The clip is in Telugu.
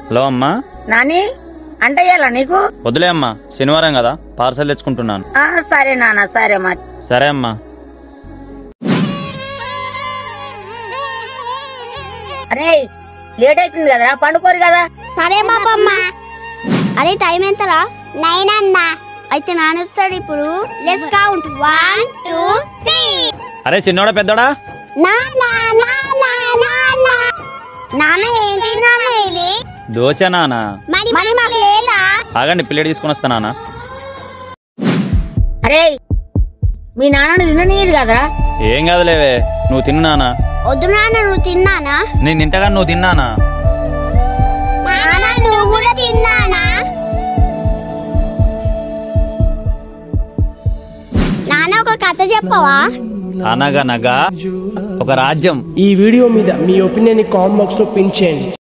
హలో అమ్మా. నాని అంటే ఇయ్యాలా నీకు? వదిలే అమ్మా, శనివారం కదా, పార్సల్ తెచ్చుకుంటున్నాను. సరే నాన్న, సరే మరి. సరే అమ్మా. అరే లేట్ అవుతుంది కదరా, పండుకోరు కదా. సరే బాబమ్మ. అరే టైం ఎంతరా? 9 అన్నా. అయితే నానొస్తాడు ఇప్పుడు. Let's count 1 2 3. అరే చిన్నోడా పెద్దోడా? నాన్న ఏంటి నాన్న ఇది? దోశ నానా. మరి మాకు లేదా? ఆగండి, ప్లేట్ తీసుకొని వస్తా నాన్న. అరే మీ నాన్నని తిననీయదు కదరా. ఏం కాదులేవే, నువ్వు తిను నానా. వద్దు నాన్న, నువ్వు తిన్నానా? నేను తింటగా, నువ్వు తిన్నానా? నాన్న నువ్వు కూడా తిన్నానా? నాన్న ఒక కథ చెప్పవా? అనగనగా ఒక రాజ్యం. ఈ వీడియో మీద మీ ఒపీనియన్ కామెంట్ బాక్స్ లో పిన్ చేయండి.